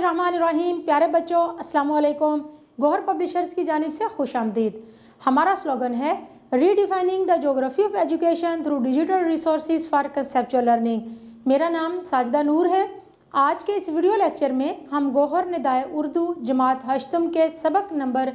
बिस्मिल्लाहिर्रहमानिर्रहीम। प्यारे बच्चों, अस्सलाम वालेकुम। गौहर पब्लिशर्स की जानिब से खुश आमदीद। हमारा स्लोगन है redefining the geography of education through digital resources for conceptual learning. मेरा नाम साजिदा नूर है। आज के इस वीडियो लेक्चर में हम गौहर निदाए उर्दू जमात हश्तम के सबक नंबर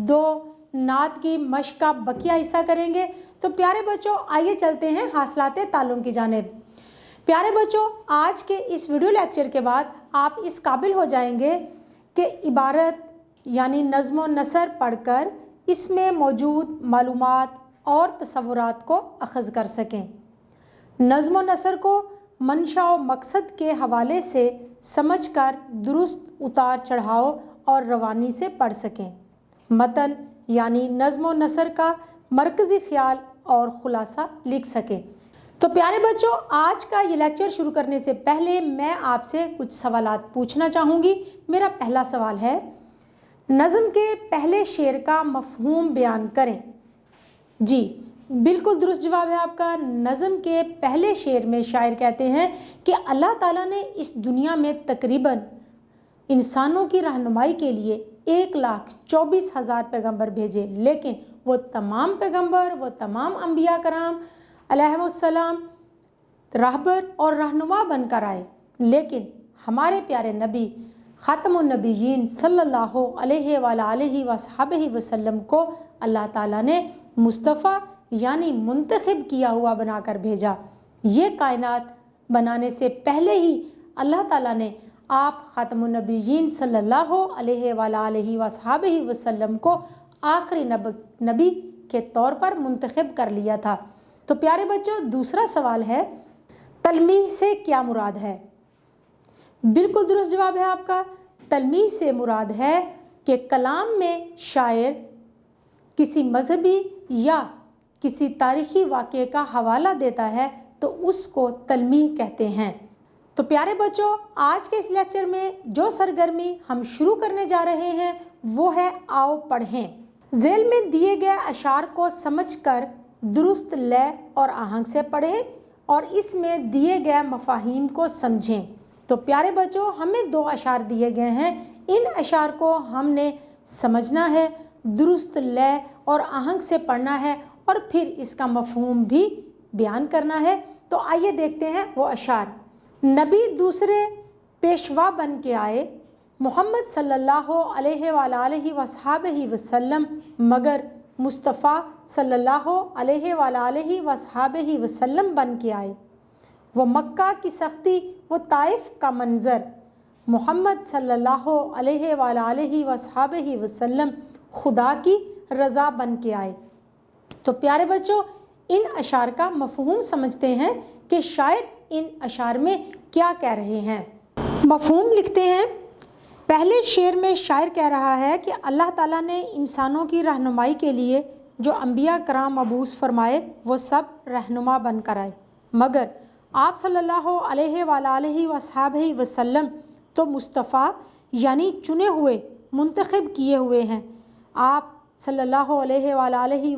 2 नात की मश्क का बकिया हिस्सा करेंगे। तो प्यारे बच्चों, आइए चलते हैं हासिलात ताल्लुम की जानिब। प्यारे बच्चों, आज के इस वीडियो लेक्चर के बाद आप इस काबिल हो जाएंगे कि इबारत यानी नज़्म व नसर पढ़कर इसमें मौजूद मालूमात और तसव्वुरात को अखज़ कर सकें। नज़्म व नसर को मंशा व मकसद के हवाले से समझकर दुरुस्त उतार चढ़ाव और रवानी से पढ़ सकें। मतन यानी नज़्म व नसर का मरकज़ी ख्याल और ख़ुलासा लिख सकें। तो प्यारे बच्चों, आज का ये लेक्चर शुरू करने से पहले मैं आपसे कुछ सवालात पूछना चाहूँगी। मेरा पहला सवाल है, नज़्म के पहले शेर का मफ़हूम बयान करें। जी बिल्कुल दुरुस्त जवाब है आपका। नज़्म के पहले शेर में शायर कहते हैं कि अल्लाह ताला ने इस दुनिया में तकरीबन इंसानों की रहनुमाई के लिए 1,24,000 पैगम्बर भेजे, लेकिन वो तमाम पैगम्बर, वो तमाम अम्बिया कराम अलैहिमुस्सलाम रहबर और रहनुमा बनकर आए, लेकिन हमारे प्यारे नबी ख़ातमुन नबिय्यीन सल्लल्लाहु अलैहि वसल्लम को अल्लाह ताला ने मुस्तफ़ा यानी मुंतखब किया हुआ बनाकर भेजा। ये कायनात बनाने से पहले ही अल्लाह ताला ने आप ख़ातमुन नबिय्यीन सल्लल्लाहु अलैहि वसल्लम को आखिरी नबी के तौर पर मुंतखब कर लिया था। तो प्यारे बच्चों, दूसरा सवाल है, तलमीह से क्या मुराद है? बिल्कुल दुरुस्त जवाब है आपका। तलमीह से मुराद है कि कलाम में शायर किसी मजहबी या किसी तारीख़ी वाक़े का हवाला देता है तो उसको तलमीह कहते हैं। तो प्यारे बच्चों, आज के इस लेक्चर में जो सरगर्मी हम शुरू करने जा रहे हैं वो है आओ पढ़ें। झेल में दिए गए अशार को समझकर दुरुस्त लय और आहंग से पढ़ें और इसमें दिए गए मफाहीम को समझें। तो प्यारे बच्चों, हमें 2 अशार दिए गए हैं। इन अशार को हमने समझना है, दुरुस्त लय और आहंग से पढ़ना है और फिर इसका मफहूम भी बयान करना है। तो आइए देखते हैं वो अशार। नबी दूसरे पेशवा बन के आए मोहम्मद सल्लल्लाहु अलैहि वसल्लम, मगर मुस्तफ़ा सल्लल्लाहु अलैहि वसल्लम बन के आए। वो मक्का की सख्ती, वो ताइफ का मंज़र, मोहम्मद सल्लल्लाहु अलैहि वसल्लम खुदा की रज़ा बन के आए। तो प्यारे बच्चों, इन अशार का मफ़हूम समझते हैं कि शायर इन अशार में क्या कह रहे हैं। मफ़हूम लिखते हैं। पहले शेर में शायर कह रहा है कि अल्लाह ताला ने इंसानों की रहनुमाई के लिए जो अम्बिया कराम मबूस फरमाए वो सब रहनुमा बनकर आए, मगर आप सल्लल्लाहु अलैहि वसल्लम तो मुस्तफ़ा यानी चुने हुए, मुंतखब किए हुए हैं। आप सल्लल्लाहु अलैहि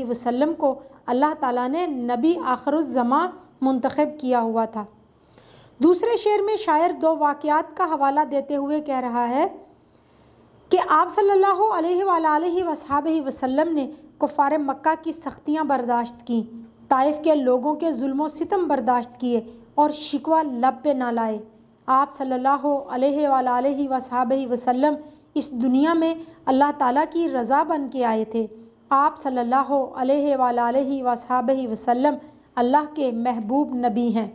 वसल्लम को अल्लाह ताला ने नबी आखिरुज़्ज़मां मुंतखब किया हुआ था। दूसरे शेर में शायर 2 वाक़यात का हवाला देते हुए कह रहा है कि आप सल्लल्लाहु अलैहि वसल्लम ने कुफ़ार मक्का की सख्तियाँ बर्दाश्त की, ताइफ के लोगों के जुल्म सितम बर्दाश्त किए और शिकवा लब पे ना लाए। आप सल्लल्लाहु अलैहि वसल्लम इस दुनिया में अल्लाह ताला की रज़ा बन के आए थे। आप सल्लल्लाहु अलैहि वसल्लम अल्लाह के महबूब नबी हैं।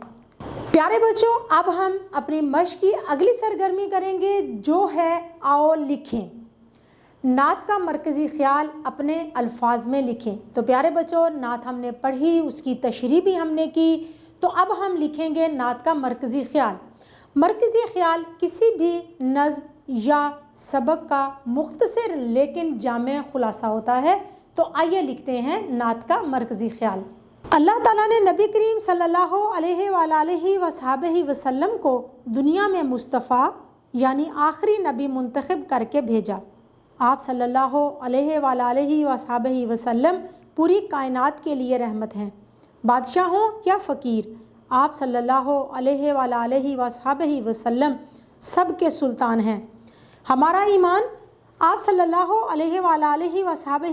प्यारे बच्चों, अब हम अपनी मश्क की अगली सरगर्मी करेंगे जो है आओ लिखें। नात का मरकज़ी ख्याल अपने अल्फाज में लिखें। तो प्यारे बच्चों, नात हमने पढ़ी, उसकी तशरीह भी हमने की। तो अब हम लिखेंगे नात का मरकज़ी ख्याल। मरकज़ी ख्याल किसी भी नज़्म या सबक का मुख्तसर लेकिन जामे खुलासा होता है। तो आइए लिखते हैं नात का मरकज़ी ख्याल। अल्लाह ताला ने नबी करीम सल्लल्लाहु अलैहि वसल्लम को दुनिया में मुस्तफ़ा यानी आखिरी नबी मुंतखब करके भेजा। आप सल्लल्लाहु अलैहि वसल्लम पूरी कायनात के लिए रहमत हैं। बादशाह हों या फ़कीर, आप सल्लल्लाहु अलैहि वसल्लम सब के सुल्तान हैं। हमारा ईमान आप सल्लल्लाहु अलैहि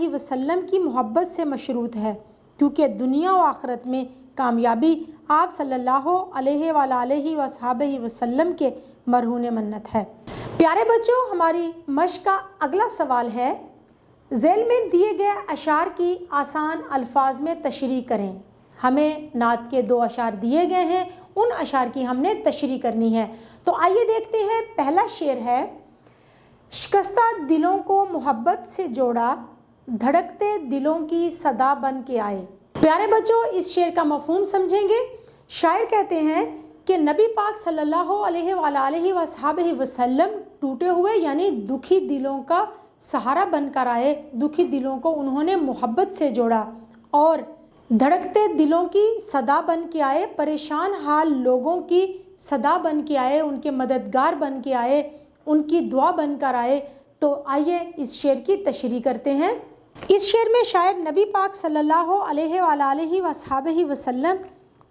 वसल्लम की मोहब्बत से मशरूत है, क्योंकि दुनिया व आखिरत में कामयाबी आप सल्लल्लाहु अलैहि वसल्लम के मरहून मन्नत है। प्यारे बच्चों, हमारी मश्क का अगला सवाल है, ज़ैल में दिए गए अशार की आसान अल्फाज में तशरीह करें। हमें नात के 2 अशार दिए गए हैं, उन अशार की हमने तशरीह करनी है। तो आइए देखते हैं। पहला शेर है, शिकस्ता दिलों को मोहब्बत से जोड़ा, धड़कते दिलों की सदा बन के आए। प्यारे बच्चों, इस शेर का मफहूम समझेंगे। शायर कहते हैं कि नबी पाक सल्लल्लाहु अलैहि वसल्लम टूटे हुए यानी दुखी दिलों का सहारा बनकर आए। दुखी दिलों को उन्होंने मोहब्बत से जोड़ा और धड़कते दिलों की सदा बन के आए, परेशान हाल लोगों की सदा बन के आए, उनके मददगार बन के आए, उनकी दुआ बनकर आए। तो आइए इस शेर की तशरीह करते हैं। इस शेर में शायर नबी पाक सल्लल्लाहु अलैहि वसल्लम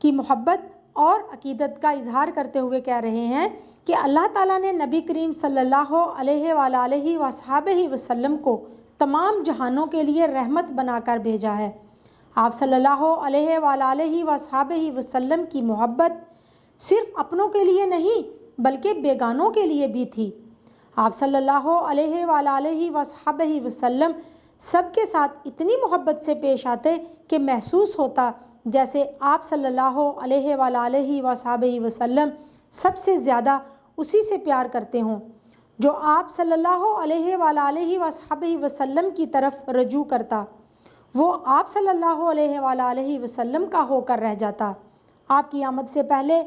की मोहब्बत और अकीदत का इजहार करते हुए कह रहे हैं कि अल्लाह ताला ने नबी करीम सल्लल्लाहु अलैहि वसल्लम को तमाम जहानों के लिए रहमत बनाकर भेजा है। आप सल्लल्लाहु अलैहि वसल्लम की मोहब्बत सिर्फ अपनों के लिए नहीं बल्कि बेगानों के लिए भी थी। आप सल्लल्लाहु अलैहि वसल्लम सबके साथ इतनी मोहब्बत से पेश आते कि महसूस होता जैसे आप सल्लल्लाहु अलैहि वसल्लम सबसे ज़्यादा उसी से प्यार करते हों जो आप सल्लल्लाहु अलैहि वसल्लम की तरफ रजू करता। वो आप सल्लल्लाहु अलैहि वसल्लम का होकर रह जाता। आपकी आमद से पहले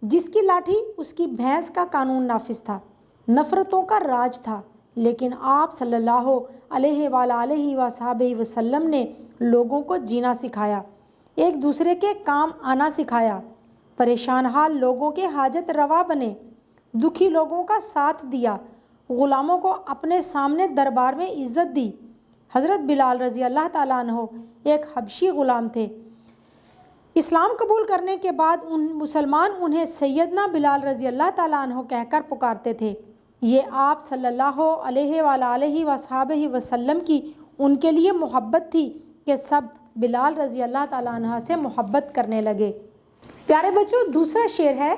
जिसकी लाठी उसकी भैंस का कानून नाफिज था, नफ़रतों का राज था, लेकिन आप सल्लल्लाहु अलैहि वसल्लम ने लोगों को जीना सिखाया, एक दूसरे के काम आना सिखाया, परेशान हाल लोगों के हाजत रवा बने, दुखी लोगों का साथ दिया, ग़ुलामों को अपने सामने दरबार में इज़्ज़त दी। हज़रत बिलाल रज़ी अल्लाह ताला अन्हो एक हबशी ग़ुलाम थे। इस्लाम कबूल करने के बाद मुसलमान उन्हें सैयदना बिलाल रज़ी अल्लाह ताला अन्हो कहकर पुकारते थे। ये आप सल्लल्लाहु अलैहि वसल्लम की उनके लिए मोहब्बत थी कि सब बिलाल रज़ी अल्लाह ताला अन्हा से मोहब्बत करने लगे। प्यारे बच्चों, दूसरा शेर है,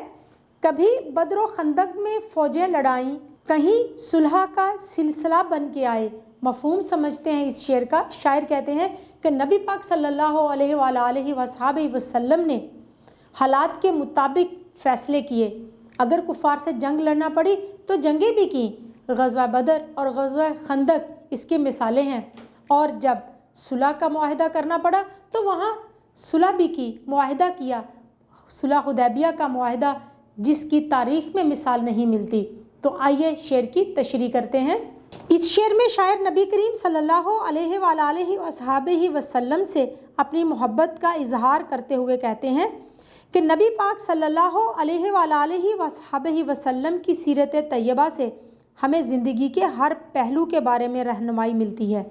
कभी बद्र व खंदक में फ़ौजें लड़ाईं, कहीं सुलह का सिलसिला बन के आए। मफहूम समझते हैं इस शेर का। शायर कहते हैं कि नबी पाक सल्लल्लाहु अलैहि वसल्लम ने हालात के मुताबिक फ़ैसले किए। अगर कुफ़ार से जंग लड़ना पड़ी तो जंगें भी की। ग़ज़वा बदर और ग़ज़वा खंदक इसकी मिसालें हैं। और जब सुलह का मुआहिदा करना पड़ा तो वहाँ सुलह भी की, मुआहिदा किया। सुलह हुदैबिया का मुआहिदा जिसकी तारीख़ में मिसाल नहीं मिलती। तो आइए शेर की तशरीह करते हैं। इस शेर में शायर नबी करीम सल्लल्लाहु अलैहि वसल्लम से अपनी मोहब्बत का इजहार करते हुए कहते हैं कि नबी पाक सल्लल्लाहु अलैहि वसल्लम की सीरत तैयबा से हमें ज़िंदगी के हर पहलू के बारे में रहनुमाई मिलती है।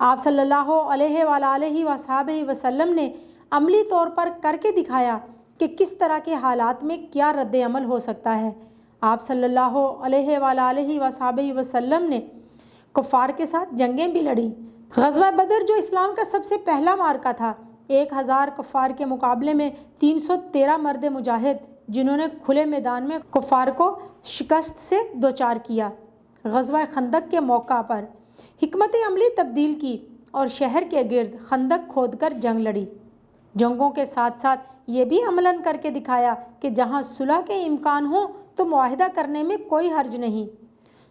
आप सल्लल्लाहु अलैहि वसल्लम ने अमली तौर पर करके दिखाया कि किस तरह के हालात में क्या रद्द अमल हो सकता है। आप सल्लल्लाहु अलैहि वसल्लम ने कुफ़ार के साथ जंगें भी लड़ी। ग़ज़वा बदर जो इस्लाम का सबसे पहला मार्का था, 1000 कुफ़ार के मुकाबले में 313 मर्द मुजाहिद जिन्होंने खुले मैदान में कुफ़ार को शिकस्त से दोचार किया। ग़ज़वा खंदक के मौका पर हिकमत अमली तब्दील की और शहर के गिर्द खंदक खोदकर जंग लड़ी। जंगों के साथ साथ ये भी अमलन करके दिखाया कि जहाँ सुलह के इम्कान हो तो मुआहिदा करने में कोई हर्ज नहीं।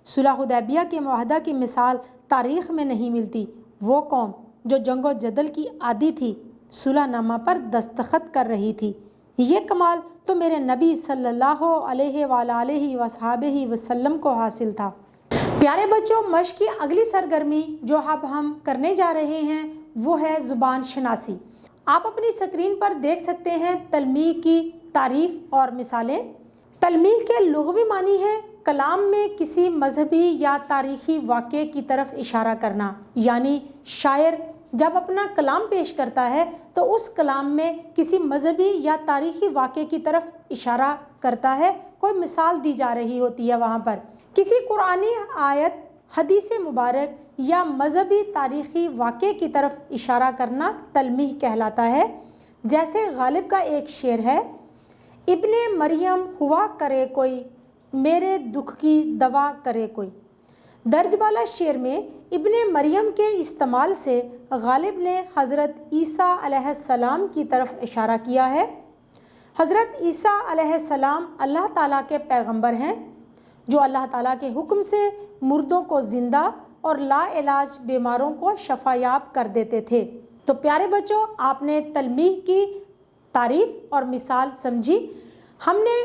सुलह हुदैबिया के मुआहिदा की मिसाल तारीख़ में नहीं मिलती। वो कौम जो जंगो जदल की आदी थी, सुलह नामा पर दस्तखत कर रही थी। ये कमाल तो मेरे नबी सल्लल्लाहु अलैहि वसल्लम को हासिल था। प्यारे बच्चों, मश्क की अगली सरगर्मी जो अब हम करने जा रहे हैं वो है ज़ुबान शनासी। आप अपनी स्क्रीन पर देख सकते हैं तलमीह की तारीफ़ और मिसालें। तलमीह के लुग़वी मानी है कलाम में किसी मजहबी या तारीख़ी वाक़े की तरफ इशारा करना, यानी शायर जब अपना कलाम पेश करता है तो उस कलाम में किसी मजहबी या तारीख़ी वाक़े की तरफ इशारा करता है, कोई मिसाल दी जा रही होती है वहाँ पर। किसी कुरानी आयत, हदीस मुबारक या मजहबी तारीख़ी वाक़े की तरफ इशारा करना तलमीह कहलाता है। जैसे गालिब का एक शेर है, इब्ने मरियम हुआ करे कोई, मेरे दुख की दवा करे कोई। दर्ज वाला शेर में इब्ने मरियम के इस्तेमाल से गालिब ने हज़रत ईसा अलैहिस्सलाम की तरफ इशारा किया है। हज़रत ईसा अलैहिस्सलाम अल्लाह ताला के पैगंबर हैं, जो अल्लाह ताला के हुक्म से मुर्दों को ज़िंदा और लाइलाज बीमारों को शफायाब कर देते थे। तो प्यारे बच्चों, आपने तलमीह की तारीफ़ और मिसाल समझी। हमने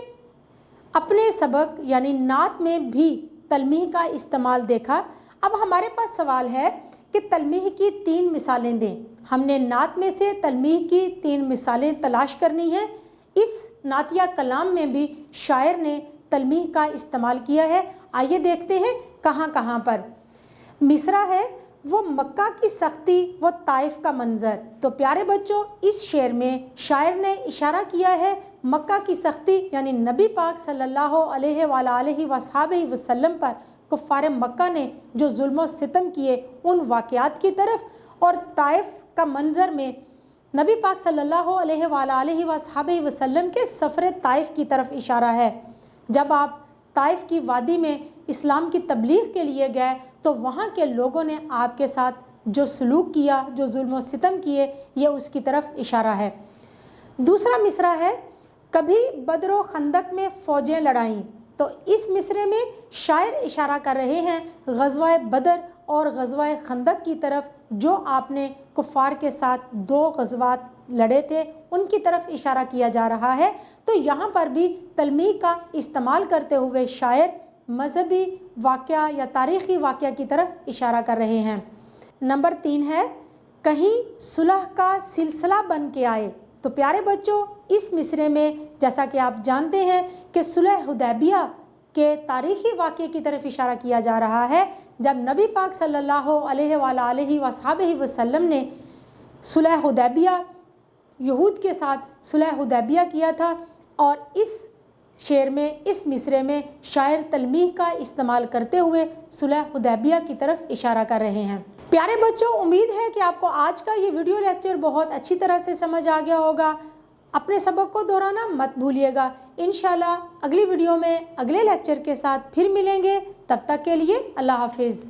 अपने सबक यानी नात में भी तलमीह का इस्तेमाल देखा। अब हमारे पास सवाल है कि तलमीह की 3 मिसालें दें। हमने नात में से तलमीह की 3 मिसालें तलाश करनी है। इस नातिया कलाम में भी शायर ने तलमीह का इस्तेमाल किया है। आइए देखते हैं कहाँ कहाँ पर। मिसरा है, वो मक्का की सख्ती, वो ताइफ का मंजर। तो प्यारे बच्चों, इस शेर में शायर ने इशारा किया है मक्का की सख्ती यानी नबी पाक सल्लल्लाहु अलैहि वसल्लम पर कुफ़ार मक्का ने जो जुल्म सितम किए उन वाक़यात की तरफ, और ताइफ का मंजर में नबी पाक सल्लल्लाहु अलैहि वसल्लम के सफ़र ताइफ की तरफ इशारा है। जब आप ताइफ की वादी में इस्लाम की तबलीग के लिए गए तो वहाँ के लोगों ने आपके साथ जो सलूक किया, जो जुल्म सितम किए, ये उसकी तरफ इशारा है। दूसरा मिसरा है, कभी बदर व खंदक में फ़ौजें लड़ाईं। तो इस मिसरे में शायर इशारा कर रहे हैं ग़ज़वा बदर और ग़ज़वा खंदक की तरफ, जो आपने कुफ़ार के साथ 2 ग़ज़वात लड़े थे, उनकी तरफ इशारा किया जा रहा है। तो यहाँ पर भी तलमीह का इस्तेमाल करते हुए शायर मजहबी वाक़या या तारीख़ी वाक़या की तरफ इशारा कर रहे हैं। नंबर 3 है, कहीं सुलह का सिलसिला बन के आए। तो प्यारे बच्चों, इस मिसरे में जैसा कि आप जानते हैं कि सुलह हुदैबिया के तारीख़ी वाक़े की तरफ इशारा किया जा रहा है, जब नबी पाक सल्लल्लाहु अलैहि वसल्लम ने सुलह हुदैबिया, यहूद के साथ सुलह हुदैबिया किया था। और इस शेर में, इस मिसरे में शायर तलमीह का इस्तेमाल करते हुए सुलह हुदैबिया की तरफ इशारा कर रहे हैं। प्यारे बच्चों, उम्मीद है कि आपको आज का ये वीडियो लेक्चर बहुत अच्छी तरह से समझ आ गया होगा। अपने सबक को दोहराना मत भूलिएगा। इंशाल्लाह अगली वीडियो में अगले लेक्चर के साथ फिर मिलेंगे। तब तक के लिए अल्लाह हाफिज़।